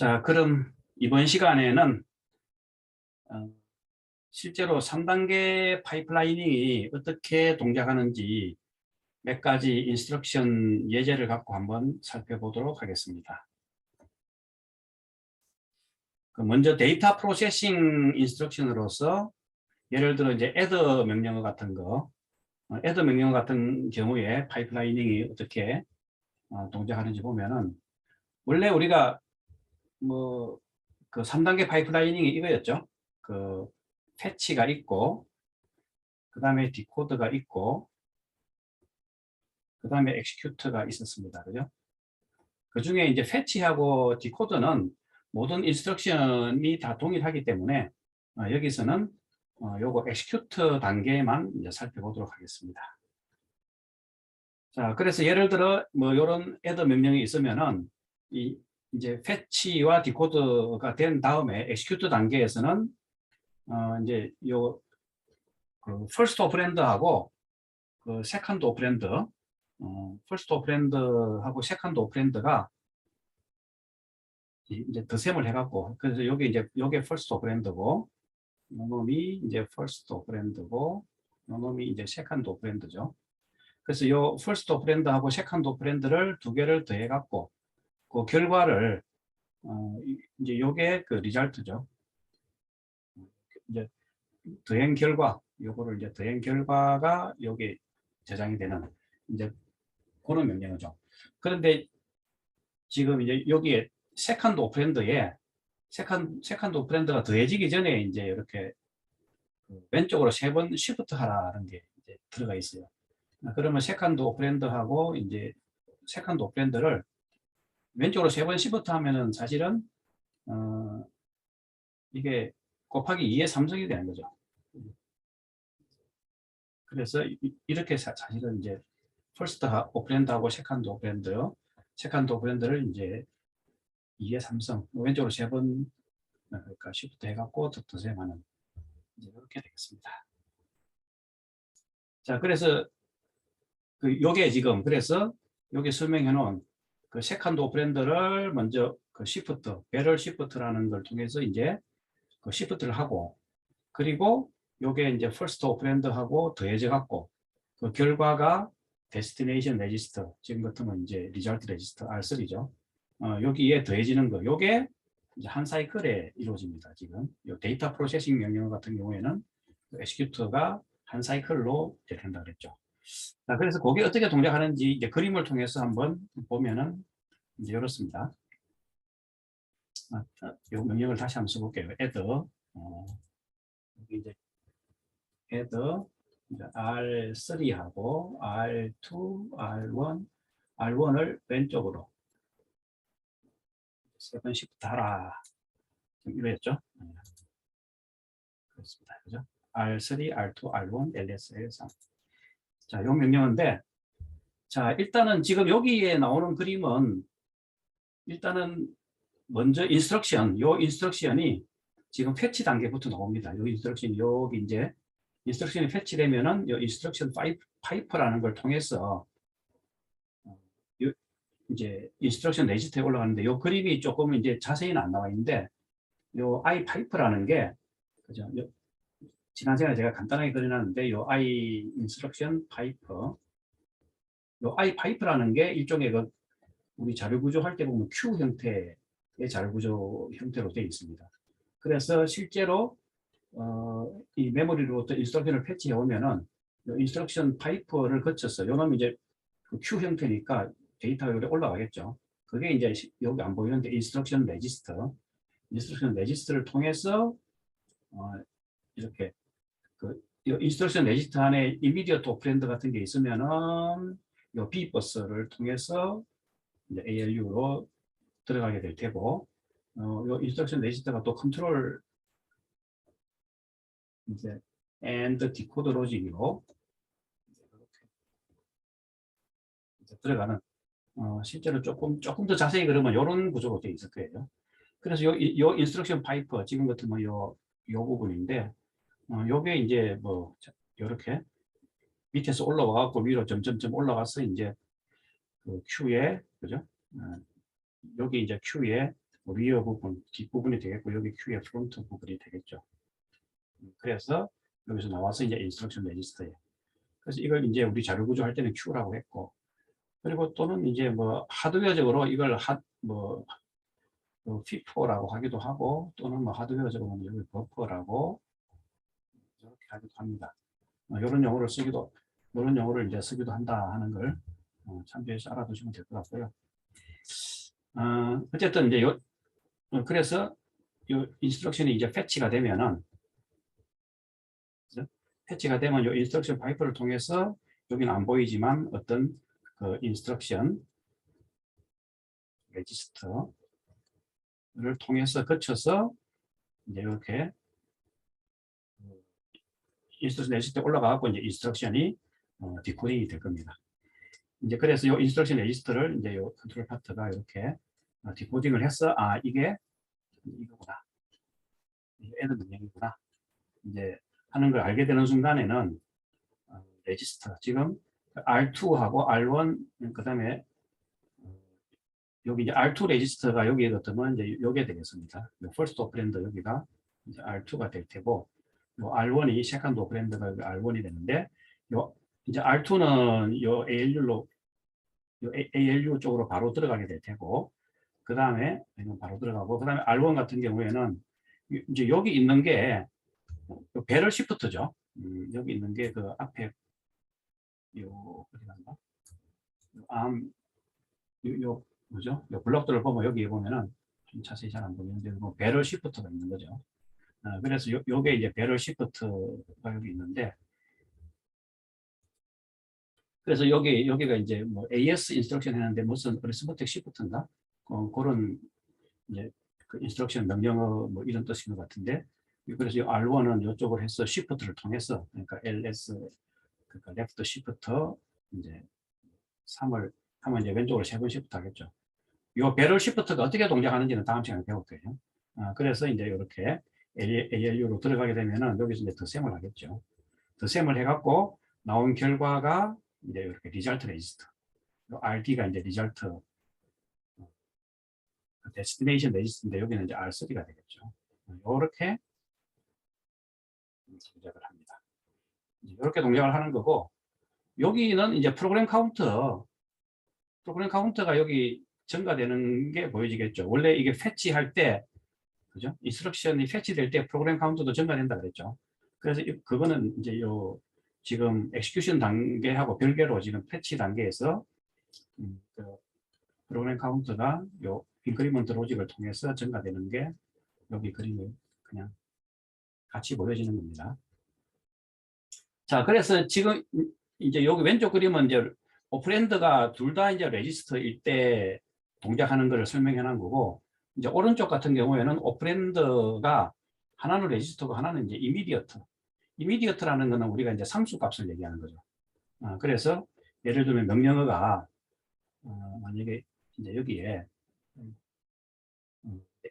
자, 그럼 이번 시간에는 실제로 3단계 파이프라이닝이 어떻게 동작하는지 몇 가지 인스트럭션 예제를 갖고 한번 살펴보도록 하겠습니다. 먼저 데이터 프로세싱 인스트럭션으로서 예를 들어 이제 add 명령어 같은 거, add 명령어 같은 경우에 파이프라이닝이 어떻게 동작하는지 보면은, 원래 우리가 그 3단계 파이프라이닝이 이거였죠. 그 패치가 있고, 그 다음에 디코드가 있고, 그 다음에 엑시큐트가 있었습니다. 그죠? 그 중에 이제 패치하고 디코드는 모든 인스트럭션이 다 동일하기 때문에 여기서는 요거 엑시큐트 단계만 이제 살펴보도록 하겠습니다. 자, 그래서 예를 들어 요런 add 명령이 있으면은 이제 패치와 디코드가 된 다음에 엑시큐트 단계에서는 이제 그 first 오퍼랜드하고 그 세컨드 오퍼랜드, first 오퍼랜드하고 세컨드 오퍼랜드가 이제 덧셈을 해갖고, 그래서 요게 first 오퍼랜드고, 요놈이 이제 first 오퍼랜드고, 요놈이 이제 second 오퍼랜드죠. 그래서 요 first 오퍼랜드하고 second 오퍼랜드를 두 개를 더해갖고, 그 결과를 이제 요게 그 리절트죠. 이제 더행 결과, 요거를 이제 더행 결과가 요게 저장이 되는 이제 그런 명령어죠. 그런데 지금 이제 여기에 세컨드 오퍼랜드에 세컨드 오퍼랜드가 더해지기 전에 이제 이렇게 왼쪽으로 3번 시프트 하라는 게 이제 들어가 있어요. 그러면 세컨드 오퍼랜드하고 이제 세컨드 오퍼랜드를 왼쪽으로 3번 시프트 하면은 사실은 이게 곱하기 2의 3승이 되는 거죠. 그래서 이렇게 사실은 이제 퍼스트 오퍼랜드하고 세컨드 오퍼랜드를 이제 2의 3승, 왼쪽으로 3번, 그러니까 시프트 해갖고 덧셈하는 이렇게 되겠습니다. 자, 그래서 요게 지금 그래서 요게 설명해 놓은 그 세컨드 오퍼랜드를 먼저 그 시프트, 배럴 시프트라는 걸 통해서 이제 그 시프트를 하고, 그리고 요게 이제 퍼스트 오퍼랜드하고 더해져 갖고 그 결과가 데스티네이션 레지스터, 지금 같으면 이제 리절트 레지스터 R3죠. 여기에 더해지는 거, 요게 이제 한 사이클에 이루어집니다. 지금 요 데이터 프로세싱 명령 같은 경우에는 엑시큐트가 한 사이클로 된다 그랬죠. 자, 그래서 그게 어떻게 동작하는지 이제 그림을 통해서 한번 보면은 이제 이렇습니다. 요 명령을 다시 한번 써볼게요. add 여기 이제 add R3하고 R2, R1을 왼쪽으로 3번씩 달아. 이랬죠? 그렇습니다. 그죠? R3, R2, R1, LS, L3. 자, 요 명령인데, 자, 일단은 지금 여기에 나오는 그림은 일단은 먼저 요 인스트럭션이 지금 패치 단계부터 나옵니다. 요 인스트럭션이 여기 이제 인스트럭션이 패치되면은 요 인스트럭션 파이프라는 걸 통해서 이제 인스트럭션 레지스터에 올라가는데 요 그림이 조금 이제 자세히는 안 나와 있는데 요 I 파이프라는 게 그죠? 지난 시간에 제가 간단하게 그려놨는데 요 I 인스트럭션 파이프, 요 I 파이프라는 게 일종의 그 우리 자료 구조할 때 보면 Q 형태의 자료 구조 형태로 되어 있습니다. 그래서 실제로 이 메모리로부터 인스트럭션을 패치해 오면은 인스트럭션 파이프를 거쳐서 요놈이 이제 그 Q 형태니까 데이터가 여기 올라가겠죠. 그게 이제 여기 안 보이는데 인스트럭션 레지스터를 통해서 이렇게 그 인스트럭션 레지스터 안에 이미디어트 오퍼랜드 같은 게 있으면은 이 B 버스를 통해서 이제 ALU로 들어가게 될 테고, 이 인스트럭션 레지스터가 또 컨트롤 이제 and 디코드 로직으로 이제 들어가는 실제로 조금 더 자세히 그러면 이런 구조로 되어 있을 거예요. 그래서 요 인스트럭션 파이프 지금 같으면 요 부분인데, 요게 이제 뭐 이렇게 밑에서 올라와 갖고 위로 점점점 올라가서 이제 그 Q에 그죠? 여기 이제 Q에 리어 부분, 뒷부분이 되겠고, 여기 Q의 프론트 부분이 되겠죠. 그래서 여기서 나와서 이제 인스트럭션 레지스터에. 그래서 이걸 이제 우리 자료 구조할 때는 Q라고 했고, 그리고 또는 이제 뭐 하드웨어적으로 이걸 FIFO라고 하기도 하고, 또는 뭐 하드웨어적으로는 여기 버퍼라고 이렇게 하기도 합니다. 이런 용어를 쓰기도, 이런 용어를 이제 쓰기도 한다 하는 걸 참조해서 알아두시면 될 것 같고요. 어쨌든 이제 그래서 이 인스트럭션이 이제 패치가 되면은, 그죠? 패치가 되면 이 인스트럭션 파이프를 통해서 여기는 안 보이지만 어떤 그 인스트럭션 레지스터를 통해서 거쳐서 이제 이렇게 인스트럭션 레지스터에 올라가고 이제 인스트럭션이 디코딩이 될 겁니다. 이제 그래서 이 인스트럭션 레지스터를 이제 이 컨트롤 파트가 이렇게 디코딩을 해서 이게 이거구나, 애드 명령이구나 이제 하는 걸 알게 되는 순간에는 레지스터 지금 R2하고 R1 그다음에 여기 이제 R2 레지스터가 여기에 넣으면 이제 요게 되겠습니다. first operand 여기가 이제 R2가 될 테고, 요 R1이 second operand가 R1이 되는데, 요 이제 R2는 요 ALU로 요 ALU 쪽으로 바로 들어가게 될 테고, 그 다음에 바로 들어가고, 그 다음에 R1 같은 경우에는 이제 여기 있는 게 배럴 시프트죠. 여기 있는 게 그 앞에 요 어디 간다? 요 뭐죠? 요 블럭들을 보면 여기 보면은 좀 자세히 잘 안 보이는데 뭐 배럴 시프트가 있는 거죠. 그래서 요게 이제 배럴 시프트가 여기 있는데, 그래서 여기가 이제 뭐 AS 인스트럭션 했는데 무슨 어리스머틱 시프트인가? 그런 이제 그 인스트럭션 명령어 뭐 이런 뜻인 것 같은데, 그래서 이 R1은 이쪽을 해서 시프트를 통해서, 그러니까 LS 그러니까 레프트 시프트 이제 3을 하면 이제 왼쪽으로 3번 시프트 하겠죠. 이 배럴 시프트가 어떻게 동작하는지는 다음 시간에 배울게요. 그래서 이제 이렇게 ALU로 들어가게 되면은 여기서 이제 덧셈을 하겠죠. 덧셈을 해갖고 나온 결과가 이제 이렇게 리절트 레지스터. RD가 이제 리절트 데스티네이션 레지스터인데 여기는 이제 R3가 되겠죠. 이렇게 동작을 합니다. 이렇게 동작을 하는 거고, 여기는 이제 프로그램 카운터가 여기 증가되는 게 보여지겠죠. 원래 이게 패치할 때, 그죠? 인스트럭션이 패치될 때 프로그램 카운터도 증가된다 그랬죠. 그래서 그거는 이제 지금 엑스큐션 단계하고 별개로 지금 패치 단계에서 그 프로그램 카운터가 요 인크리먼트 로직을 통해서 증가되는 게 여기 그림을 그냥 같이 보여지는 겁니다. 자, 그래서 지금 이제 여기 왼쪽 그림은 이제 오퍼랜드가 둘 다 이제 레지스터일 때 동작하는 것을 설명해 놓은 거고, 이제 오른쪽 같은 경우에는 오퍼랜드가 하나는 레지스터고 하나는 이제 이미디어트. 이미디어트라는 거는 우리가 이제 상수 값을 얘기하는 거죠. 그래서 예를 들면 명령어가 만약에 이제 여기에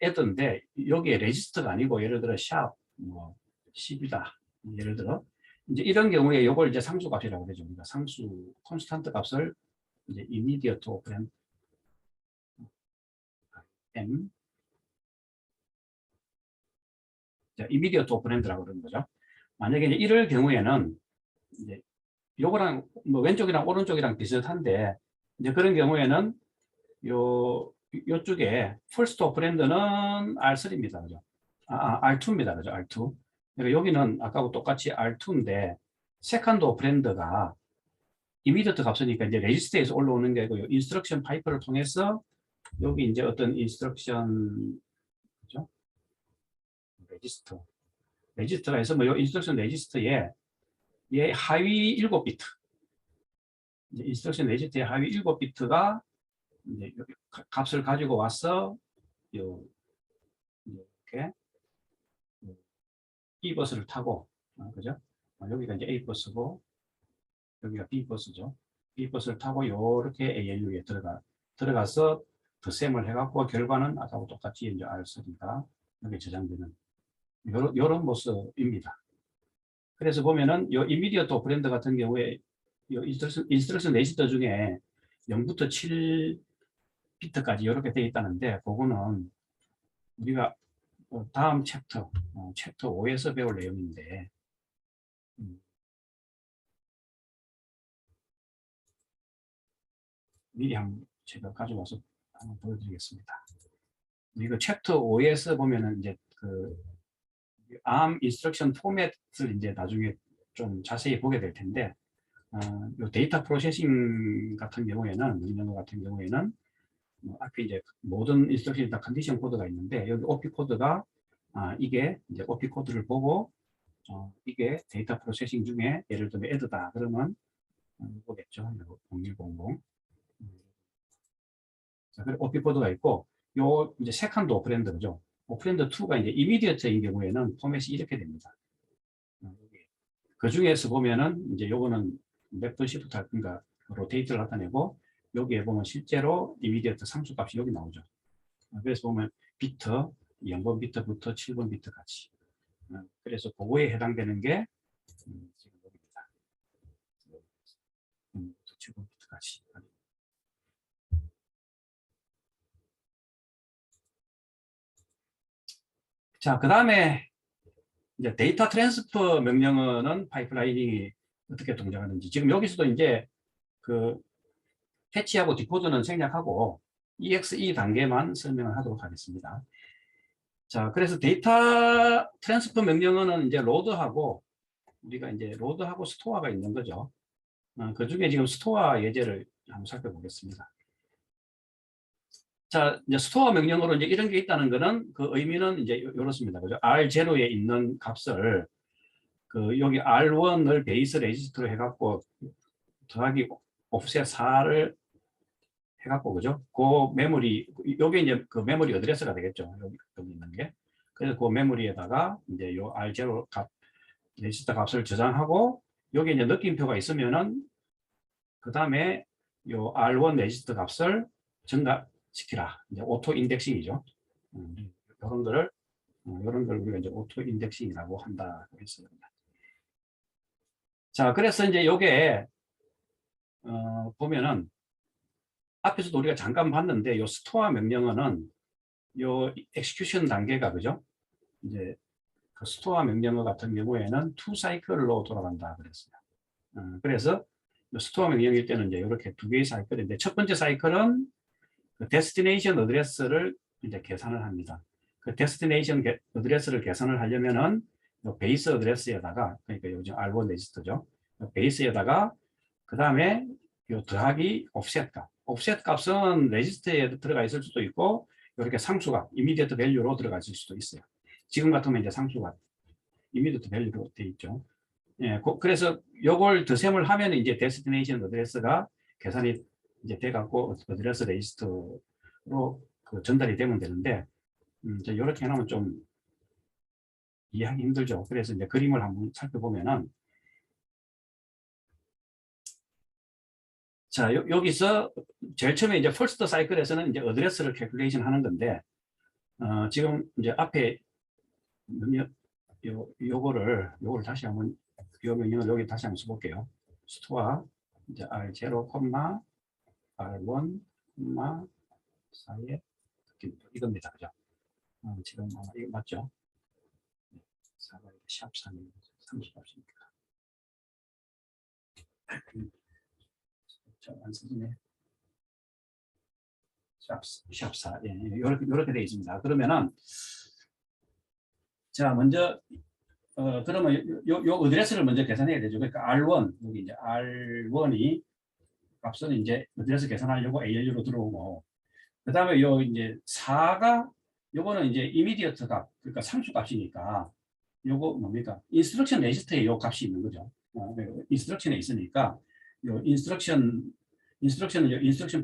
애드인데 여기에 레지스터가 아니고 예를 들어 샵뭐 10이다. 예를 들어 이제 이런 경우에 이걸 이제 상수 값이라고 그러죠. 우리가 상수 콘스탄트 값을 이제 immediate operand m immediate operand라고 그러는 거죠. 만약에 이제 이럴 경우에는 이제 요거랑 뭐 왼쪽이랑 오른쪽이랑 비슷한데, 이제 그런 경우에는 요쪽에 first operand는 R3입니다. 그죠? R2입니다. 그죠? R2. 그러니까 여기는 아까하고 똑같이 R2인데, second operand가 immediate 값이니까 이제 레지스터에서 올라오는 게 아니고 인스트럭션 파이프를 통해서 여기 이제 어떤 인스트럭션, 그죠? 레지스터가 해서 뭐 인스트럭션 레지스터에 얘 하위 7비트, 이제 인스트럭션 레지스터의 하위 7비트가 이제 값을 가지고 와서 이렇게 E 버스를 타고, 그죠? 여기가 이제 A 버스고 여기가 B 버스죠. B 버스를 타고 이렇게 ALU에 들어가서 덧셈을 해갖고 결과는 아까하고 똑같이 이제 R3가 여기 저장되는 이런 모습입니다. 그래서 보면은 이 이미디어트 오퍼랜드 같은 경우에 인스트럭션 레지스터 중에 0부터 7비트까지 이렇게 되어 있다는데, 그거는 우리가 다음 챕터, 챕터 5에서 배울 내용인데, 미리 한번 제가 가져와서 한번 보여드리겠습니다. 이거 챕터 5에서 보면은 이제 그 ARM 인스트럭션 포맷을 이제 나중에 좀 자세히 보게 될 텐데, 요 데이터 프로세싱 같은 경우에는, 명령 같은 경우에는 앞에 이제 모든 인스트럭션이 다 컨디션 코드가 있는데, 여기 OP 코드가 이게 이제 OP 코드를 보고 이게 데이터 프로세싱 중에 예를 들면 애드다 그러면 보겠죠. 0100. 자, 그리고 OP 코드가 있고, 요 이제 세컨드 오퍼랜드죠. 오퍼랜드 2가 이제 이미디어트인 경우에는 포맷이 이렇게 됩니다. 그 중에서 보면은 이제 요거는 맵도 시프트 그러니까 로테이트를 나타내고, 여기에 보면 실제로 이미디어트 상수값이 여기 나오죠. 그래서 보면 비트 0번 비트부터 7번 비트까지. 그래서 그거에 해당되는 게 지금 여기입니다. 7번 비트까지. 자, 그 다음에 이제 데이터 트랜스퍼 명령어는 파이프라인이 어떻게 동작하는지. 지금 여기서도 이제 그 패치하고 디코드는 생략하고 EXE 단계만 설명을 하도록 하겠습니다. 자, 그래서 데이터 트랜스퍼 명령어는 이제 로드하고 우리가 이제 로드하고 스토어가 있는 거죠. 그 중에 지금 스토어 예제를 한번 살펴보겠습니다. 자, 이제 스토어 명령어로 이제 이런 게 있다는 거는 그 의미는 이제 이렇습니다. 그죠? R0에 있는 값을 그 여기 R1을 베이스 레지스트로 해갖고 더하기 옵셋 4를 해갖고 그죠? 그 메모리 요게 이제 그 메모리 어드레스가 되겠죠. 여기 있는 게. 그래서 그 메모리에다가 이제 요 R0 값 레지스터 값을 저장하고 여기 이제 느낌표가 있으면은 그 다음에 요 R1 레지스터 값을 증가시키라. 이제 오토 인덱싱이죠. 이런 걸 우리가 이제 오토 인덱싱이라고 한다 그랬어요. 자, 그래서 이제 요게 보면은 앞에서도 우리가 잠깐 봤는데 요 스토어 명령어는 요 엑스큐션 단계가 그죠? 이제 그 스토어 명령어 같은 경우에는 2사이클로 돌아간다 그랬어요. 그래서 스토어 명령일 때는 이제 이렇게 두 개의 사이클인데 첫 번째 사이클은 그 데스티네이션 어드레스를 이제 계산을 합니다. 그 데스티네이션 어드레스를 계산을 하려면은 베이스 어드레스에다가 그러니까 요즘 R1 레지스터죠. 베이스에다가 그 다음에 요 더하기 옵셋 값. 옵셋 값은 레지스터에 들어가 있을 수도 있고 이렇게 상수값, 이미디어트 밸류로 들어가 있을 수도 있어요. 지금 같으면 이제 상수값, 이미디어트 밸류로 돼 있죠. 예, 그래서 요걸 덧셈을 하면 이제 데스티네이션 어드레스가 계산이 이제 돼갖고 어드레스 레지스터로 그 전달이 되면 되는데, 이렇게 해놓으면 좀 이해하기 힘들죠. 그래서 이제 그림을 한번 살펴보면은, 자, 여기서 제일 처음에 이제 퍼스트 사이클에서는 이제 어드레스를 캘큘레이션 하는 건데, 지금 이제 앞에 요거를 다시 한번 요 명령을 여기 다시 한번 써볼게요. 스토어 이제 R0, R1, 사이에 이겁니다. 그죠? 지금 이거 맞죠? 샵 3, 30값이니까. 안 쓰지네. 샵 4. 예, 이렇게 되어 있습니다. 그러면은, 자, 먼저, 그러면 요 어드레스를 먼저 계산해야 되죠. 그러니까 R1, 여기 이제 R1이 값은 이제 어드레스 계산하려고 ALU로 들어오고, 그 다음에 요 이제 4가, 요거는 이제 이미디어트 값, 그러니까 상수 값이니까, 요거 뭡니까? 인스트럭션 레지스터에 요 값이 있는 거죠. 인스트럭션에 있으니까, 요 인스트럭션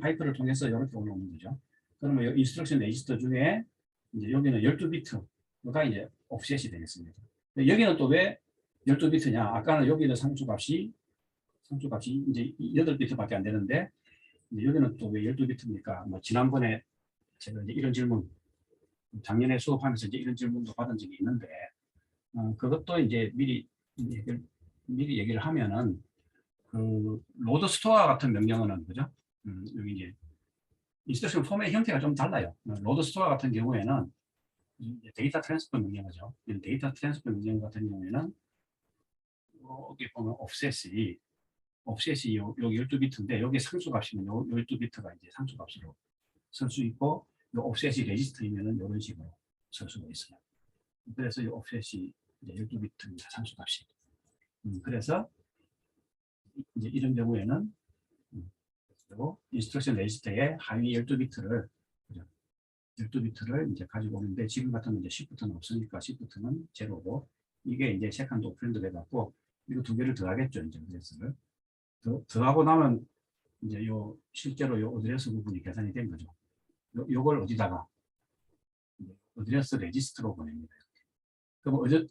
파이프를 통해서 이렇게 올라오는 거죠. 그러면 요 인스트럭션 레지스터 중에, 이제 여기는 12비트가 이제 옵셋이 되겠습니다. 여기는 또 왜 12비트냐? 아까는 여기는 상수 값이 이제 8비트밖에 안 되는데, 여기는 또 왜 12비트입니까? 뭐 지난번에 제가 이제 이런 질문, 작년에 수업하면서 이제 이런 질문도 받은 적이 있는데, 그것도 이제 미리 얘기를 하면은, 그 로드 스토어 같은 명령어는 그죠? 여기 이제 인스트럭션 포맷 형태가 좀 달라요. 로드 스토어 같은 경우에는 이제 데이터 트랜스퍼 명령어죠. 데이터 트랜스퍼 명령 같은 경우에는 여기 보면 옵셋이 여기 12비트인데 여기 상수값이면 요 12비트가 이제 상수값으로 쓸 수 있고 요 옵셋이 레지스터이면은 이런 식으로 쓸 수가 있어요. 그래서 이 옵셋이 이제 12비트입니다. 상수값이. 그래서 이제 이런 경우에는 그리고 인스트럭션 레지스터의 하위 12비트를 12비트를 이제 가지고 오는데 지금 같은 이제 시프트는 없으니까 시프트는 제로고 이게 이제 세컨드 오퍼랜드 돼갖고 이거 두 개를 더하겠죠. 이제 어드레스를 더하고 나면 이제 요 실제로 요 어드레스 부분이 계산이 된 거죠. 요걸 어디다가 어드레스 레지스터로 보냅니다. 그러면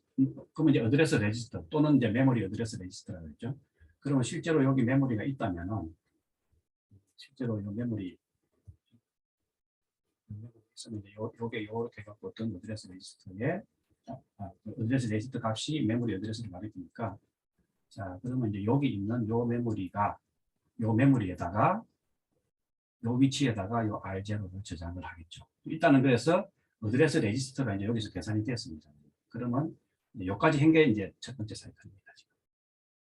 이제 어드레스 레지스터 또는 이제 메모리 어드레스 레지스터라고 했죠. 그러면 실제로 여기 메모리가 있다면은 실제로 이 메모리 있으면 이제 요게 이렇게 갖고 어떤 어드레스 레지스터에 어드레스 레지스터 값이 메모리 어드레스를 말해주니까 자 그러면 이제 여기 있는 요 메모리가 요 메모리에다가 요 위치에다가 요 R0를 저장을 하겠죠. 일단은 그래서 어드레스 레지스터가 이제 여기서 계산이 됐습니다. 그러면 여기까지 한 게 이제 첫 번째 사이클입니다. 지금.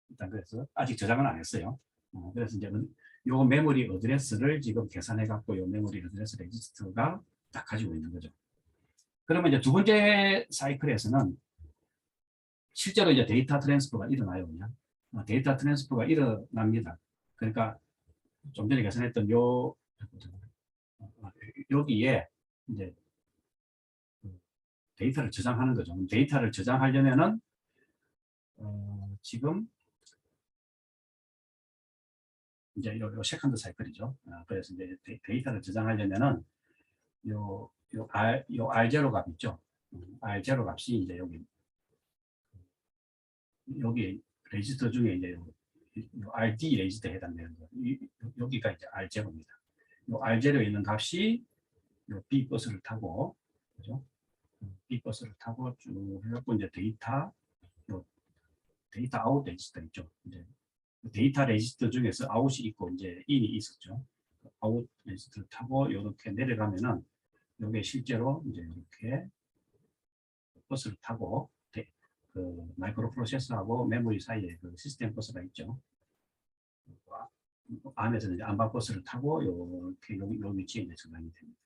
일단 그래서 아직 저장은 안 했어요. 그래서 이제 요 메모리 어드레스를 지금 계산해 갖고 요 메모리 어드레스 레지스터가 딱 가지고 있는 거죠. 그러면 이제 두 번째 사이클에서는 실제로 이제 데이터 트랜스퍼가 일어나요. 그냥. 데이터 트랜스퍼가 일어납니다. 그러니까 좀 전에 계산했던 여기에 이제 데이터를 저장하는 거죠. 데이터를 저장하려면은 지금 이제 요 세컨드 사이클이죠. 그래서 이제 데이터를 저장하려면은 요 R0 값 있죠. R0 값이 이제 여기 레지스터 중에 이제 요 RD 레지스터에 해당되는 거. 여기가 이제 R0입니다. 요 R0에 있는 값이 요 B 버스를 타고 그죠? B 버스를 타고 쭉 해갖고 이제 데이터 아웃 레지스터 있죠. 이제 데이터 레지스터 중에서 아웃이 있고 이제 인이 있었죠. 아웃 레지스터를 타고 이렇게 내려가면은 이게 실제로 이제 이렇게 버스를 타고 그 마이크로 프로세서하고 메모리 사이에 그 시스템 버스가 있죠. 안에서는 이제 안바 버스를 타고 이렇게 요 위치에 이제 저장이 됩니다.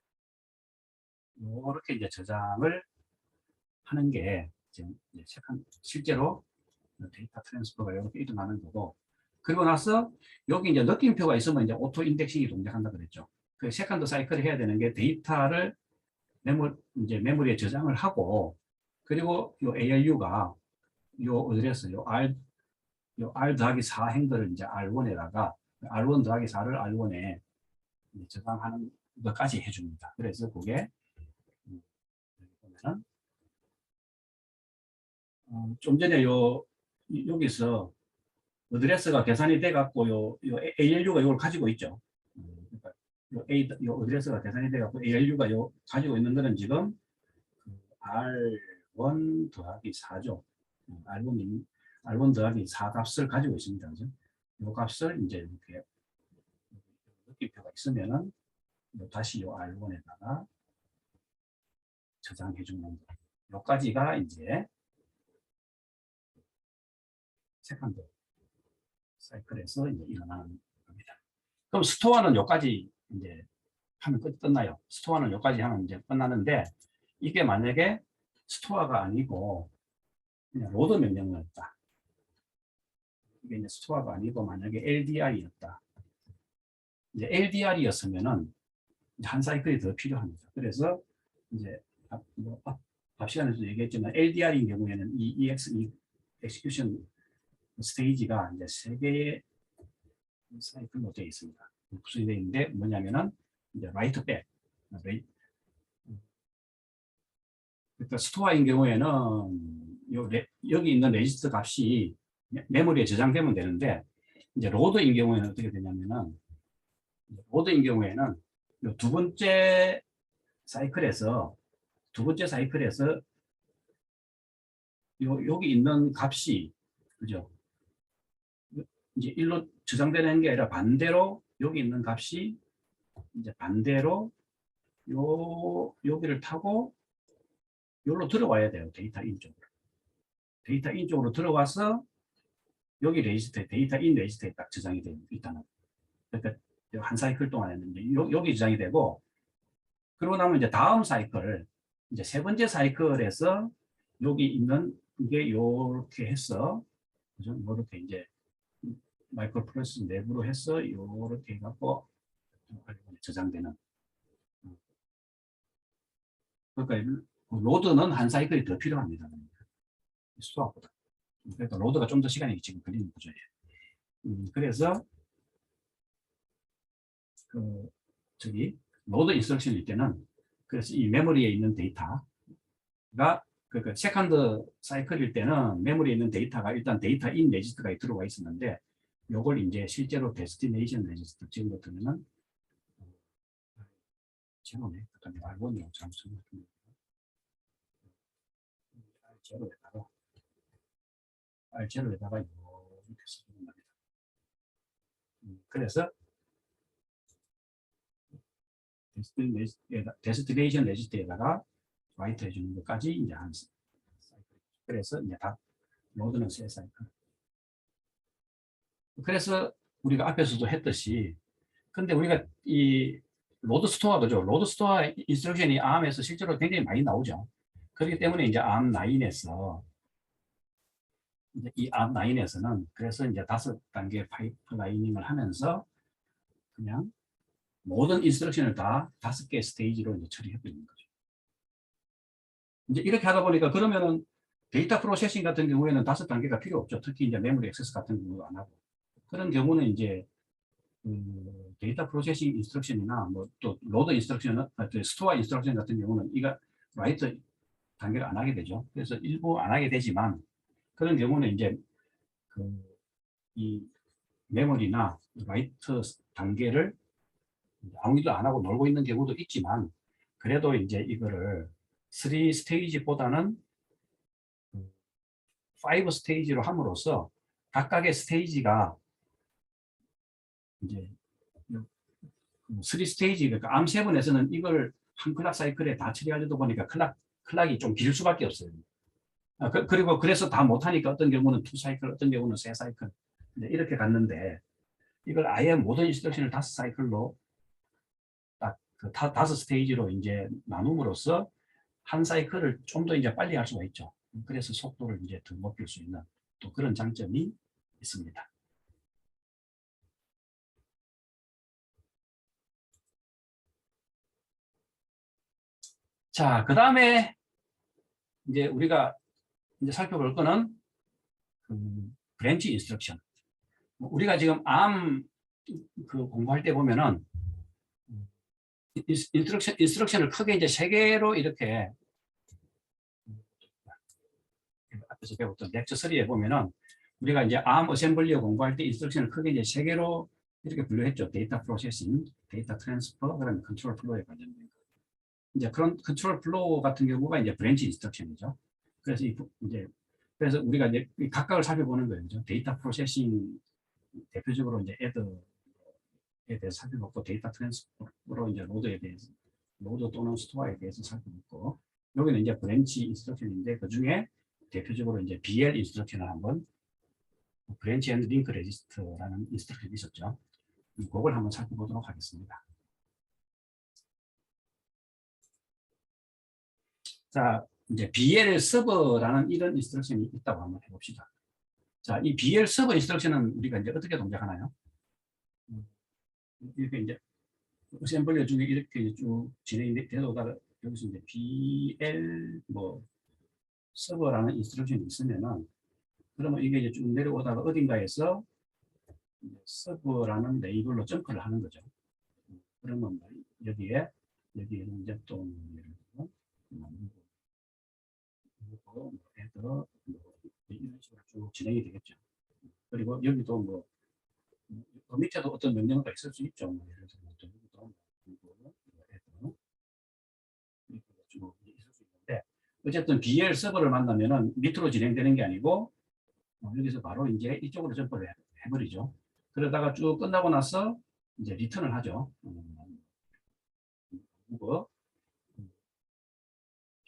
이렇게 이제 저장을 하는 게 지금 실제로 데이터 트랜스퍼가 이렇게 일어나는 거고 그리고 나서 여기 이제 느낌표가 있으면 이제 오토 인덱싱이 동작한다 그랬죠. 그 세컨드 사이클을 해야 되는 게 데이터를 메모리에 저장을 하고 그리고 요 ALU가 요 어드레스 요 R 더하기 4 행거를 이제 R1에다가 R1 더하기 4를 R1에 저장하는 것까지 해줍니다. 그래서 그게 보면은 좀 전에 여기서 어드레스가 계산이 돼 갖고 요 ALU가 이걸 가지고 있죠. 그러니까 요 어드레스가 계산이 돼 갖고 ALU가 가지고 있는 거는 지금 R1 더하기 4죠. R1 더하기 4 값을 가지고 있습니다. 그죠? 요 값을 이제 이렇게 느낌표가 있으면은 다시 요 R1에다가 저장해 주는 거. 요까지가 이제 세컨드 사이클에서 이제 일어나는 겁니다. 그럼 스토어는 여기까지 이제 하면 끝나요. 스토어는 여기까지 하면 이제 끝나는데 이게 만약에 스토어가 아니고 그냥 로드 명령이었다. 이게 이제 스토어가 아니고 만약에 LDR이었다. 이제 LDR이었으면은 한 사이클이 더 필요합니다. 그래서 이제 앞 시간에서 얘기했지만 LDR인 경우에는 이 EXE 엑스큐션 스테이지가 이제 3개의 사이클로 되어 있습니다. 구성이 되어 있는데 뭐냐면은 이제 라이트 백. 그러니까 스토어인 경우에는 여기 있는 레지스터 값이 메모리에 저장되면 되는데 이제 로드인 경우에는 어떻게 되냐면은 로드인 경우에는 두 번째 사이클에서 여기 있는 값이 그죠? 이제 일로 저장되는 게 아니라 반대로 여기 있는 값이 이제 반대로 여기를 타고 여기로 들어와야 돼요. 데이터 인 쪽으로. 데이터 인 쪽으로 들어와서 여기 레지스터에 데이터 인 레지스터에 딱 저장이 되어 있다는. 그러니까 한 사이클 동안 했는데 여기 저장이 되고, 그러고 나면 이제 다음 사이클, 이제 세 번째 사이클에서 여기 있는 이게 이렇게 해서, 그죠? 이렇게 이제 마이크로 프로세서 내부로 해서 이렇게 해갖고 저장되는. 그러니까 로드는 한 사이클이 더 필요합니다. 수학보다. 그러니까 로드가 좀 더 시간이 지금 걸리는 구조예요. 그래서 그 저기 로드 인스트럭션일 때는, 그래서 이 메모리에 있는 데이터가, 그러니까 세컨드 사이클일 때는 메모리에 있는 데이터가 일단 데이터 인 레지스터가 들어와 있었는데, 요걸 이제 실제로 데스티네이션 레지스터 지금부터는 제로네. 잠깐 알고는 잘못 생각했는데 제로에다가 제로에다가 이렇게 쓰는 겁니다. 그래서 데스티네이션 레지스터에다가 라이트 해주는 것까지 이제 한 사이클. 그래서 이제 다 로드는 세 사이클. 그래서 우리가 앞에서도 했듯이, 근데 우리가 이 로드 스토어, 그죠? 로드 스토어 인스트럭션이 ARM에서 실제로 굉장히 많이 나오죠. 그렇기 때문에 이제 ARM9에서 이제 이 ARM9에서는 그래서 이제 5단계 파이프라이닝을 하면서 그냥 모든 인스트럭션을 다 5개 스테이지로 이제 처리해버리는 거죠. 이제 이렇게 하다 보니까, 그러면은 데이터 프로세싱 같은 경우에는 5단계가 필요 없죠. 특히 이제 메모리 액세스 같은 경우도 안 하고. 그런 경우는 이제 데이터 프로세싱 인스트럭션이나 뭐 또 로드 인스트럭션, 스토어 인스트럭션 같은 경우는 이거 라이트 단계를 안 하게 되죠. 그래서 일부 안 하게 되지만, 그런 경우는 이제 이 메모리나 라이트 단계를 아무 일도 안 하고 놀고 있는 경우도 있지만, 그래도 이제 이거를 3 스테이지보다는 5 스테이지로 함으로써 각각의 스테이지가 이제 3 스테이지, 그러니까 ARM7에서는 이걸 한 클락 사이클에 다 처리하려다 보니까 클락이 좀 길 수밖에 없어요. 그리고 그래서 다 못하니까 어떤 경우는 2 사이클, 어떤 경우는 3 사이클 이렇게 갔는데, 이걸 아예 모든 인스트럭션을 5 사이클로 딱그 5 스테이지로 이제 나눔으로써 한 사이클을 좀 더 이제 빨리 할 수가 있죠. 그래서 속도를 이제 더 높일 수 있는 또 그런 장점이 있습니다. 자, 그 다음에 이제 우리가 이제 살펴볼 거는 브랜치 인스트럭션. 우리가 지금 ARM 공부할 때 보면은 인스트럭션을 크게 이제 3개로 이렇게, 앞에서 배웠던 렉처 3에 보면은 우리가 이제 ARM 어셈블리어 공부할 때 인스트럭션을 크게 이제 3개로 이렇게 분류했죠. 데이터 프로세싱, 데이터 트랜스퍼, 그다음에 컨트롤 플로우에 관련된 거. 이제 그런 컨트롤 플로우 같은 경우가 이제 브랜치 인스트럭션이죠. 그래서 그래서 우리가 이제 각각을 살펴보는 거예요. 그죠? 데이터 프로세싱 대표적으로 이제 애드에 대해서 살펴보고, 데이터 트랜스퍼로 이제 로드에 대해서, 로드 또는 스토어에 대해서 살펴보고, 여기는 이제 브랜치 인스트럭션인데, 그 중에 대표적으로 이제 BL 인스트럭션을 한번, 브랜치 앤드 링크 레지스터라는 인스트럭션이 있었죠. 그걸 한번 살펴보도록 하겠습니다. 자, 이제 BL 서버라는 이런 인스트럭션이 있다고 한번 해봅시다. 자, 이 BL 서버 인스트럭션은 우리가 이제 어떻게 동작하나요? 이렇게 이제 어셈블리 중에 이렇게 쭉 진행이 되다가 여기서 이제 BL 서버라는 인스트럭션이 있으면은, 그러면 이게 이제 쭉 내려오다가 어딘가에서 서버라는 레이블로 점프를 하는 거죠. 그러면 여기에는 이제 또 헤더 이런 식으로 쭉 진행이 되겠죠. 그리고 여기도 그 밑에도 어떤 명령어가 있을 수 있죠. 예를 들어서 여기도 헤더 쭉 있을 수 있는데, 어쨌든 BL 서버를 만나면은 밑으로 진행되는 게 아니고 여기서 바로 이제 이쪽으로 점프를 해버리죠. 그러다가 쭉 끝나고 나서 이제 리턴을 하죠.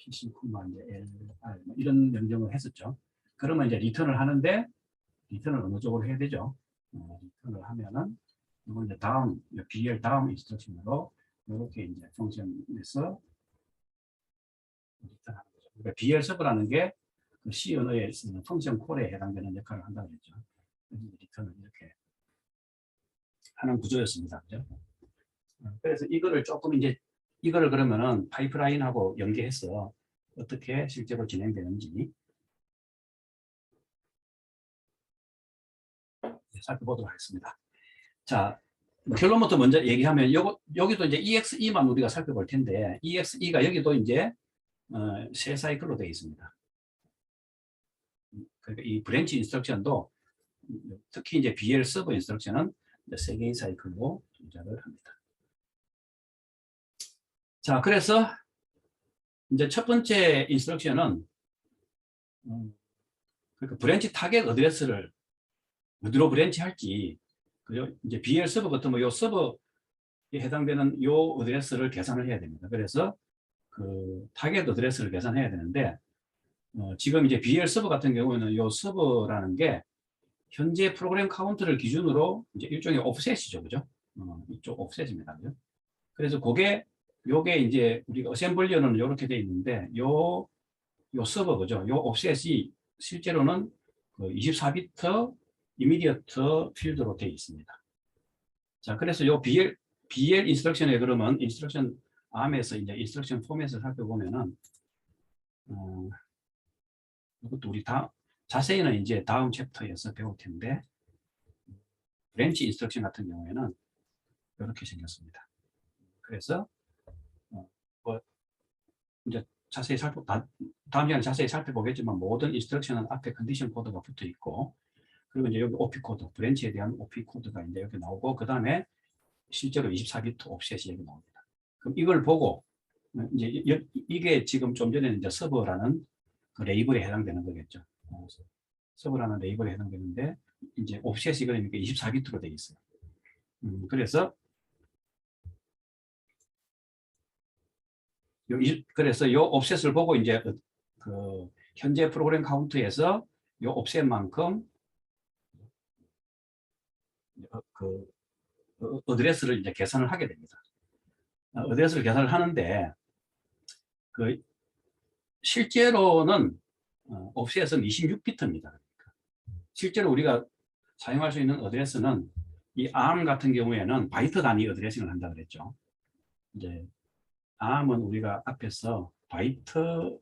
PC, 이제 LR 이런 명령을 했었죠. 그러면 이제 리턴을 하는데 리턴을 어느 쪽으로 해야 되죠? 리턴을 하면은 이건 이제 다음 BL 다음 인스트럭션으로 이렇게 이제 펑션에서 리턴하는 거죠. 그러니까 BL 서브라는 게 그 C 언어에 쓰는 펑션 콜에 해당되는 역할을 한다고 했죠. 리턴을 이렇게 하는 구조였습니다. 그죠? 그래서 이거를 조금 이제 이거를 그러면은 파이프라인하고 연계해서 어떻게 실제로 진행되는지 살펴보도록 하겠습니다. 자, 결론부터 먼저 얘기하면 여기도 이제 EXE만 우리가 살펴볼 텐데 EXE가 여기도 이제 세 사이클로 되어 있습니다. 그러니까 이 브랜치 인스트럭션도 특히 이제 BL 서버 인스트럭션은 세 개의 사이클로 존재를 합니다. 자, 그래서 이제 첫 번째 인스트럭션은 그러니까 브랜치 타겟 어드레스를 어디로 브랜치 할지 그죠? 이제 BL 서버 같은 요 서버에 해당되는 요 어드레스를 계산을 해야 됩니다. 그래서 그 타겟 어드레스를 계산해야 되는데 지금 이제 BL 서버 같은 경우에는 요 서버라는 게 현재 프로그램 카운트를 기준으로 이제 일종의 옵셋이죠, 그죠? 이쪽 옵셋입니다, 그죠? 그래서 요게 이제 우리가 어셈블리어는 이렇게 돼 있는데 요 서버 그죠? 요 옵셋이 실제로는 그 24비트 이미디어트 필드로 되어 있습니다. 자, 그래서 요 BL 인스트럭션에 그러면 인스트럭션 암에서 이제 인스트럭션 포맷을 살펴보면은 이것도 우리 자세히는 이제 다음 챕터에서 배울 텐데 브랜치 인스트럭션 같은 경우에는 이렇게 생겼습니다. 그래서 뭐 이제 자세히 다음 시간에 자세히 살펴보겠지만 모든 인스트럭션은 앞에 컨디션 코드가 붙어 있고 그리고 이제 여기 OP 코드, 브랜치에 대한 OP 코드가 이제 여기 나오고 그 다음에 실제로 24비트 옵셋이 여기 나옵니다. 그럼 이걸 보고 이제 이게 지금 좀 전에 이제 서버라는 그 레이블에 해당되는 거겠죠. 서버라는 레이블에 해당되는데 이제 옵셋이 그러니까 24비트로 되어 있어요. 그래서 요 옵셋을 보고 이제 그 현재 프로그램 카운트에서 요 옵셋만큼 그 어드레스를 이제 계산을 하게 됩니다. 어드레스를 계산을 하는데 그 실제로는 옵셋은 26비트입니다. 그러니까. 실제로 우리가 사용할 수 있는 어드레스는 이 ARM 같은 경우에는 바이트 단위 어드레싱을 한다 그랬죠. 이제 ARM은 우리가 앞에서 바이트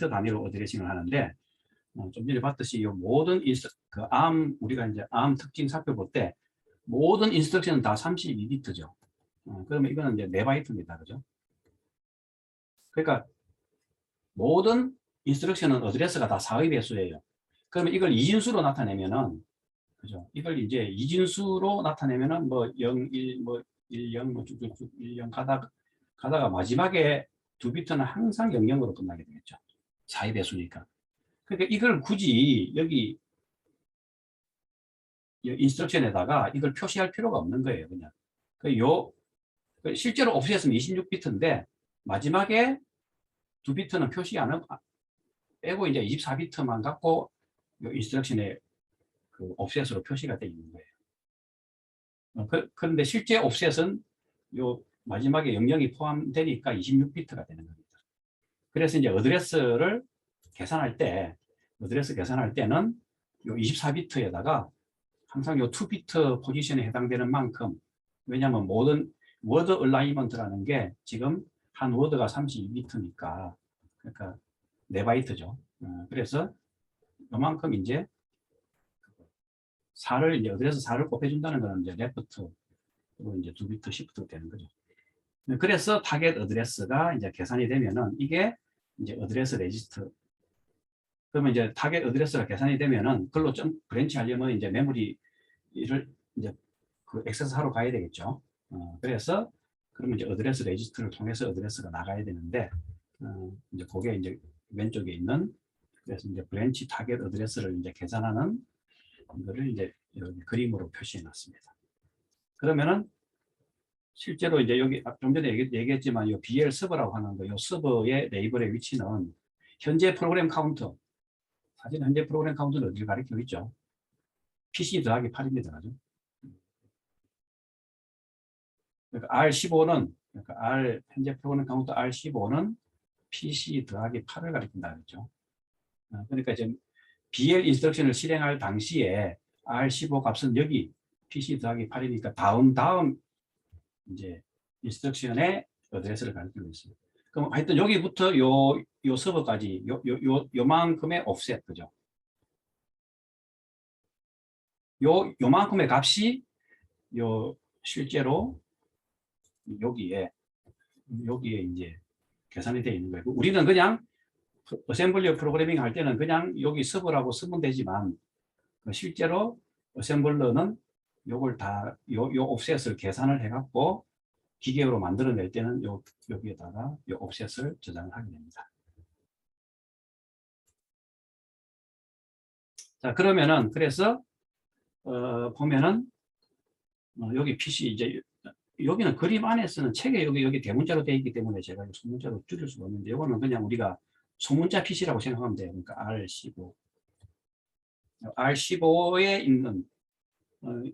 단위로 어드레싱을 하는데 좀 전에 봤듯이 이 모든 그 ARM 우리가 이제 ARM 특징 살펴볼 때 모든 인스트럭션은 다 32비트죠. 그러면 이거는 이제 4바이트입니다. 그죠? 그러니까 모든 인스트럭션은 어드레스가 다 4의 배수예요. 그러면 이걸 이진수로 나타내면은 그죠? 이걸 이제 이진수로 나타내면은 뭐 0, 1, 뭐 1, 0, 뭐 쭉쭉쭉 1, 0 가다가 마지막에 2비트는 항상 0, 0으로 끝나게 되겠죠. 4의 배수니까. 그러니까 이걸 굳이 여기 인스트럭션에다가 이걸 표시할 필요가 없는 거예요, 그냥. 실제로 옵셋은 26비트인데 마지막에 2비트는 표시 안 하고 빼고 이제 24비트만 갖고 인스트럭션에 그 옵셋으로 표시가 되어 있는 거예요. 그런데 실제 옵셋은 요 마지막에 00이 포함되니까 26비트가 되는 겁니다. 그래서 이제 어드레스 계산할 때는 요 24비트에다가 항상 요 2비트 포지션에 해당되는 만큼 왜냐하면 모든 워드 얼라이먼트라는 게 지금 한 워드가 32비트니까 그러니까 4바이트죠. 그래서 요만큼 이제 4를 이제 어드레스 4를 곱해준다는 거는 이제 레프트 그리고 이제 2비트 시프트 되는 거죠. 그래서 타겟 어드레스가 이제 계산이 되면은 이게 이제 어드레스 레지스트. 그러면 이제 타겟 어드레스가 계산이 되면은 그걸로 좀 브랜치 하려면 이제 메모리를 이제 그 액세스하러 가야 되겠죠. 그래서 그러면 이제 어드레스 레지스트를 통해서 어드레스가 나가야 되는데 이제 그게 이제 왼쪽에 있는 그래서 이제 브랜치 타겟 어드레스를 이제 계산하는 이거를 이제 여기 그림으로 표시해 놨습니다. 그러면은 실제로 이제 여기 좀 전에 얘기했지만 이 BL 서버라고 하는 거, 이 서버의 레이블의 위치는 현재 프로그램 카운터, 사실 현재 프로그램 카운터는 어디를 가리키고 있죠? PC 더하기 8입니다. 그죠? 그러니까 R15는, 그러니까 현재 프로그램 카운터 R15는 PC 더하기 8을 가리킨다. 그랬죠? 그러니까 지금 BL 인스트럭션을 실행할 당시에 R15 값은 여기 PC 더하기 8이니까 다음 이제 인스트럭션의 어드레스를 가리키고 있어요. 그럼 하여튼 여기부터 요 서버까지 요만큼의 옵셋, 그죠? 요만큼의 값이 실제로 여기에 이제 계산이 되어 있는 거예요. 우리는 그냥 어셈블리 프로그래밍 할 때는 그냥 여기 서버라고 쓰면 되지만 실제로 어셈블러는 요걸 요 옵셋을 계산을 해갖고 기계로 만들어낼 때는 여기에다가 요 옵셋을 저장을 하게 됩니다. 자, 그러면은 그래서 보면은 여기 PC 이제 여기는 그림 안에서는 책에 여기 대문자로 되어 있기 때문에 제가 소문자로 줄일 수가 없는데 이거는 그냥 우리가 소문자 PC라고 생각하면 돼요. 그러니까 R15에 있는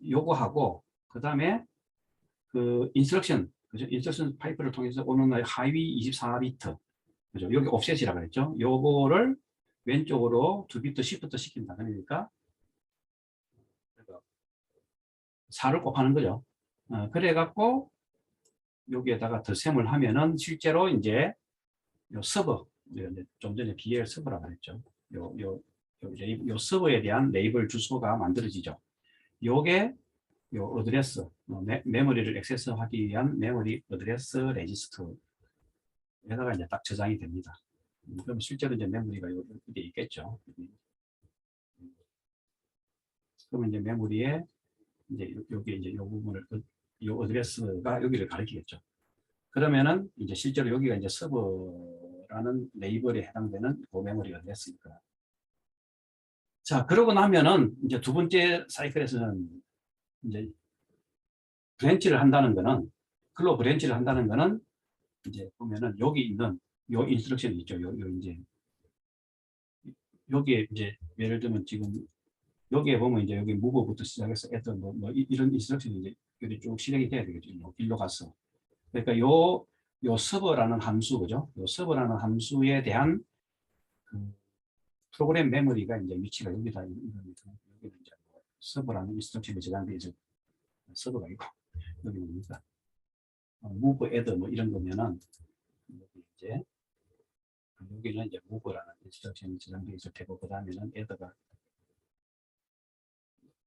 요거하고 그 다음에 그 인스트럭션, 그죠? 인스트럭션 파이프를 통해서 오는 하위 24비트, 그죠? 여기 옵셋이라고 그랬죠? 요거를 왼쪽으로 2비트 시프트 시킨다. 그러니까 4를 곱하는 거죠. 그래갖고 여기에다가 덧셈을 하면은 실제로 이제 요 서버, 좀 전에 BL 서버라고 했죠. 요 서버에 대한 레이블 주소가 만들어지죠. 요게 요 어드레스, 메모리를 액세스하기 위한 메모리 어드레스 레지스터에다가 이제 딱 저장이 됩니다. 그럼 실제로 이제 메모리가 여기 있겠죠. 그러면 이제 메모리에 이제 여기 이제 요 부분을 요 어드레스가 여기를 가리키겠죠. 그러면은 이제 실제로 여기가 이제 서버라는 레이블에 해당되는 그 메모리 어드레스니까. 자, 그러고 나면은 이제 두 번째 사이클에서는 이제 브랜치를 한다는 거는 글로 브랜치를 한다는 거는 이제 보면은 여기 있는 요 인스트럭션이 있죠. 요 이제 여기에 이제 예를 들면 지금 여기에 보면 이제 여기 무브부터 시작해서 애들 뭐 이런 인스트럭션이 이제 여기 쭉 실행이 돼야 되겠죠. 길로 가서. 그러니까 요 서버라는 함수, 그죠? 요 서버라는 함수에 대한 그 프로그램 메모리가 이제 위치가 여기다 여기는 이제 서버라는 인스트럭션이 저장되어 있죠. 서버가 있고 여기 뭡니까? move, add 뭐 이런 거면은 여기 이제 여기는 이제 move라는 인스트럭션이 저장되어 있을 테고 그 다음에는 add가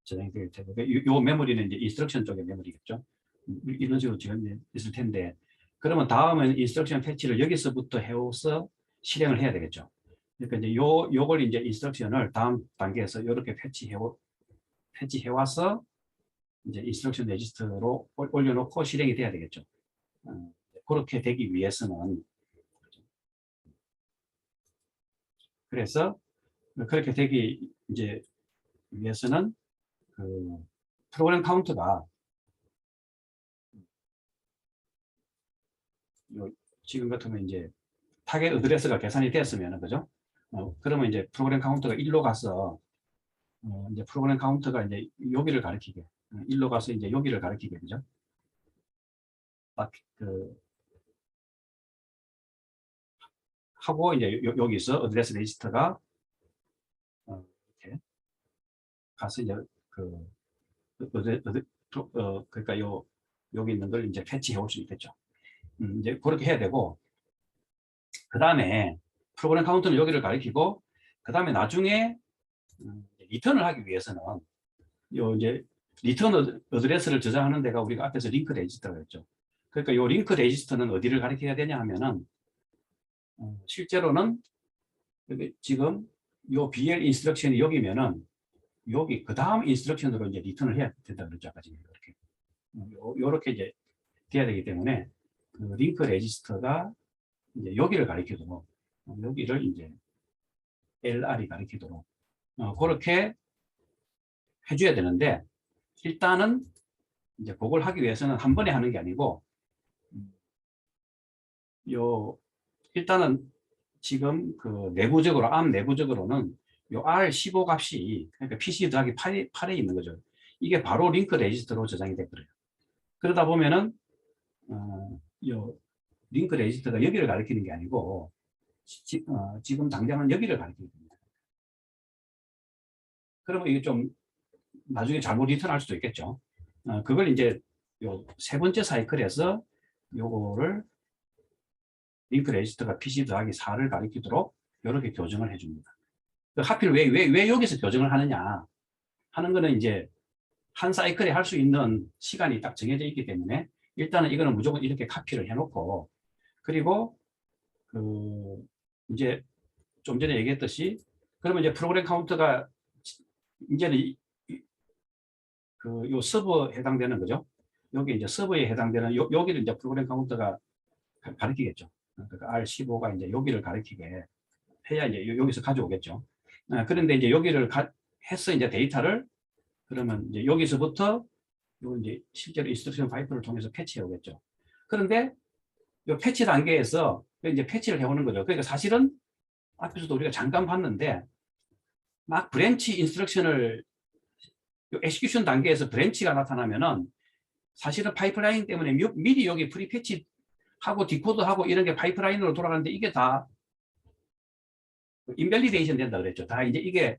저장이 될 테고 요 메모리는 이제 인스트럭션 쪽의 메모리겠죠. 이런 식으로 지금 있을 텐데 그러면 다음은 인스트럭션 패치를 여기서부터 해서 실행을 해야 되겠죠. 그러니까 이제 요걸 이제 인스트럭션을 다음 단계에서 이렇게 패치해와서 이제 인스트럭션 레지스터로 올려놓고 실행이 돼야 되겠죠. 그렇게 되기 위해서는 그래서 그렇게 되기 이제 위해서는 그 프로그램 카운트가 지금 같으면 이제 타겟 어드레스가 계산이 됐으면 그죠? 그러면 이제 프로그램 카운터가 1로 가서 이제 프로그램 카운터가 이제 여기를 가리키게 1로 가서 이제 여기를 가리키게 그죠? 딱 하고 이제 여기서 어드레스 레지스터가 이렇게 가서 이제 그러니까 여기 있는 걸 이제 패치해 올 수 있겠죠. 이제 그렇게 해야 되고 그 다음에 프로그램 카운터는 여기를 가리키고 그 다음에 나중에 리턴을 하기 위해서는 이제 리턴 어드레스를 저장하는 데가 우리가 앞에서 링크 레지스터가 있죠. 그러니까 이 링크 레지스터는 어디를 가리켜야 되냐 하면은 실제로는 지금 이 BL 인스트럭션이 여기면은 여기 그 다음 인스트럭션으로 이제 리턴을 해야 된다 그랬죠. 아까 지금 이렇게 이제 돼야 되기 때문에 그 링크 레지스터가 이제 여기를 가리키도록 여기를 이제 LR이 가리키도록 그렇게 해줘야 되는데 일단은 이제 그걸 하기 위해서는 한 번에 하는 게 아니고 요 일단은 지금 그 내부적으로 암 내부적으로는 요 R15 값이 그러니까 PC 더하기 8에 있는 거죠. 이게 바로 링크 레지스터로 저장이 돼버려요. 그러다 보면은 요 링크 레지스터가 여기를 가리키는 게 아니고 지금 당장은 여기를 가리키게 됩니다. 그러면 이게 좀 나중에 잘못 리턴할 수도 있겠죠. 그걸 이제 요 세 번째 사이클에서 요거를 링크 레지스터가 PC 더하기 4를 가리키도록 이렇게 교정을 해줍니다. 하필 왜 여기서 교정을 하느냐 하는 거는 이제 한 사이클에 할 수 있는 시간이 딱 정해져 있기 때문에 일단은 이거는 무조건 이렇게 카피를 해놓고 그리고 그 이제 좀 전에 얘기했듯이 그러면 이제 프로그램 카운터가 이제는 요 서버에 해당되는 거죠. 여기 이제 서버에 해당되는 여기를 이제 프로그램 카운터가 가리키겠죠. 그러니까 R15가 이제 여기를 가리키게 해야 이제 여기서 가져오겠죠. 그런데 이제 여기를 해서 이제 데이터를 그러면 이제 여기서부터 요 이제 실제로 인스트럭션 파이프를 통해서 패치해 오겠죠. 그런데 이 패치 단계에서 이제 패치를 해오는 거죠. 그러니까 사실은 앞에서도 우리가 잠깐 봤는데 막 브랜치 인스트럭션을 엑스큐션 단계에서 브랜치가 나타나면은 사실은 파이프라인 때문에 미리 여기 프리패치 하고 디코드하고 이런 게 파이프라인으로 돌아가는데 이게 다 인밸리데이션 된다 그랬죠. 다 이제 이게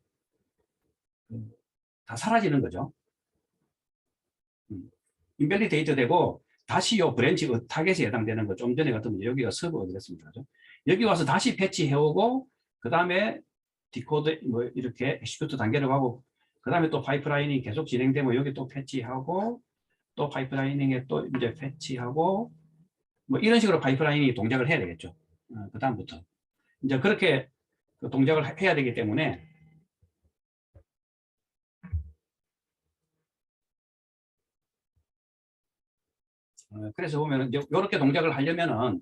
다 사라지는 거죠. 인밸리데이터 되고 다시 요 브랜치 타겟에 해당되는 거 좀 전에 같으면 여기가 서버 어드레스입니다. 여기 와서 다시 패치해오고 그 다음에 디코드 뭐 이렇게 엑시큐트 단계를 가고 그 다음에 또 파이프라이닝 계속 진행되면 여기 또 패치하고 또 파이프라이닝에 또 이제 패치하고 뭐 이런 식으로 파이프라이닝이 동작을 해야 되겠죠. 그 다음부터 이제 그렇게 그 동작을 해야 되기 때문에 그래서 보면 이렇게 동작을 하려면은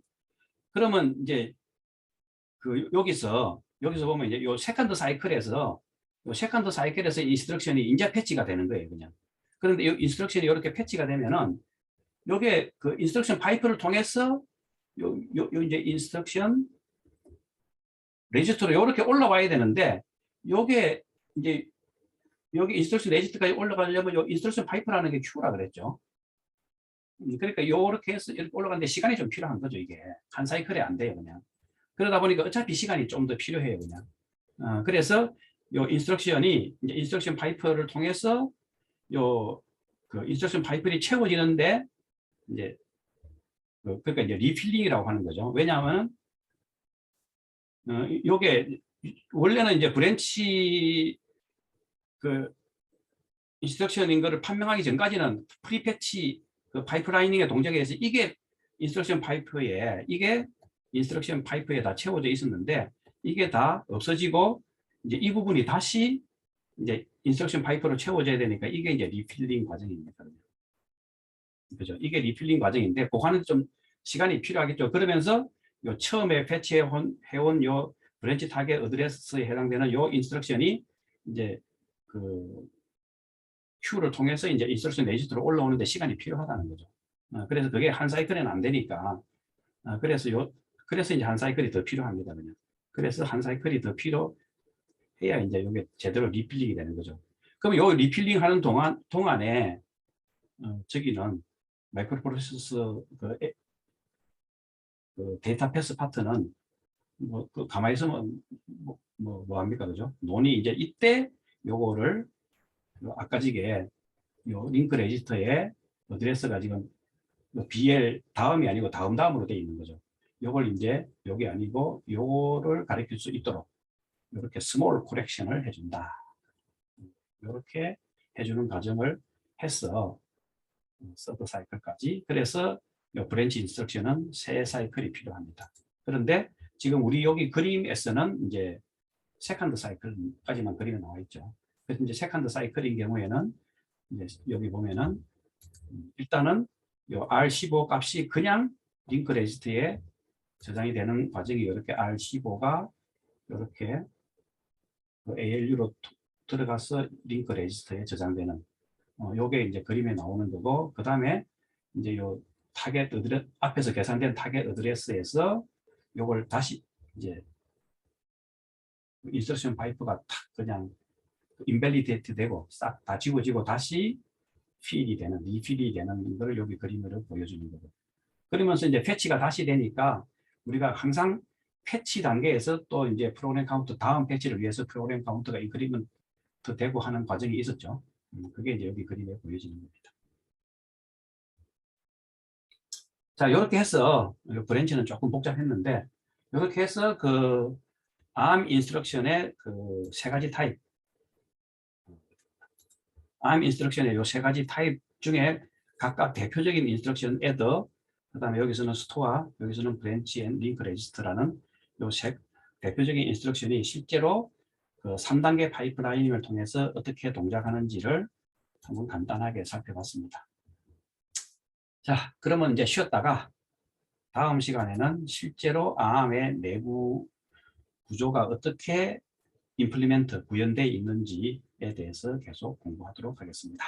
그러면 이제 그 여기서 보면 이제 요 세컨드 사이클에서 인스트럭션이 인자 패치가 되는 거예요, 그냥. 그런데 이 인스트럭션이 이렇게 패치가 되면은 요게 그 인스트럭션 파이프를 통해서 요 이제 인스트럭션 레지스터로 이렇게 올라와야 되는데 요게 이제 여기 인스트럭션 레지스터까지 올라가려면 요 인스트럭션 파이프라는 게 Q라 그랬죠. 그러니까 요렇게 해서 이렇게 올라가는데 시간이 좀 필요한 거죠, 이게. 한 사이클에 안 돼요, 그냥. 그러다 보니까 어차피 시간이 좀 더 필요해요, 그냥. 그래서 요 인스트럭션이 이제 인스트럭션 파이프를 통해서 요 그 인스트럭션 파이프를 채워지는데 이제 그러니까 이제 리필링이라고 하는 거죠. 왜냐하면 요게 원래는 이제 브랜치 그 인스트럭션인 거를 판명하기 전까지는 프리패치 그 파이프라이닝의 동작에 의해서 이게 인스트럭션 파이프에 다 채워져 있었는데 이게 다 없어지고 이제 이 부분이 다시 이제 인스트럭션 파이프로 채워져야 되니까 이게 이제 리필링 과정입니다. 그죠? 이게 리필링 과정인데 그거는 좀 시간이 필요하겠죠. 그러면서 요 처음에 패치해온 요 브랜치 타겟 어드레스에 해당되는 요 인스트럭션이 이제 그 Q를 통해서 이제 인스트럭션 레지스터로 올라오는데 시간이 필요하다는 거죠. 그래서 그게 한 사이클에는 안 되니까 그래서 이제 한 사이클이 더 필요합니다. 그냥. 그래서 한 사이클이 더 필요해야 이제 이게 제대로 리필링이 되는 거죠. 그럼 요 리필링 하는 동안에 저기는 마이크로 프로세서 그 데이터 패스 파트는 그 가만히 있으면 뭐 합니까, 그죠? 논이 이제 이때 요거를 아까 지게 요 링크 레지스터에 어드레스가 지금 BL 다음이 아니고 다음으로 되어 있는 거죠. 요걸 이제 여기 아니고 요거를 가리킬 수 있도록 이렇게 스몰 코렉션을 해준다. 이렇게 해주는 과정을 해서 서드 사이클까지. 그래서 이 브랜치 인스트럭션은 세 사이클이 필요합니다. 그런데 지금 우리 여기 그림에서는 이제 세컨드 사이클까지만 그림에 나와 있죠. 그래서 이제 세컨드 사이클인 경우에는 이제 여기 보면은 일단은 이 R15 값이 그냥 링크 레지스터에 저장이 되는 과정이 이렇게 R15가 이렇게 ALU로 들어가서 링크 레지스터에 저장되는 요게 이제 그림에 나오는 거고 그 다음에 이제 요 타겟 어드레스 앞에서 계산된 타겟 어드레스에서 요걸 다시 이제 인스트럭션 파이프가 탁 그냥 인밸리데이트 되고 싹 다 지워지고 다시 필이 되는 리필이 되는 걸 여기 그림으로 보여주는 거고. 그러면서 이제 패치가 다시 되니까 우리가 항상 패치 단계에서 또 이제 프로그램 카운트 다음 패치를 위해서 프로그램 카운트가 이 그림은 더 되고 하는 과정이 있었죠. 그게 이제 여기 그림에 보여지는 겁니다. 자, 이렇게 해서 브랜치는 조금 복잡했는데 이렇게 해서 그 ARM 인스트럭션의 그 세 가지 타입, ARM 인스트럭션의 요 세 가지 타입 중에 각각 대표적인 인스트럭션 애더, 그다음에 여기서는 스토어, 여기서는 브랜치 앤 링크 레지스터라는 요 세 대표적인 인스트럭션이 실제로 그 3단계 파이프라인을 통해서 어떻게 동작하는지를 한번 간단하게 살펴봤습니다. 자, 그러면 이제 쉬었다가 다음 시간에는 실제로 ARM의 내부 구조가 어떻게 임플리멘트, 구현되어 있는지에 대해서 계속 공부하도록 하겠습니다.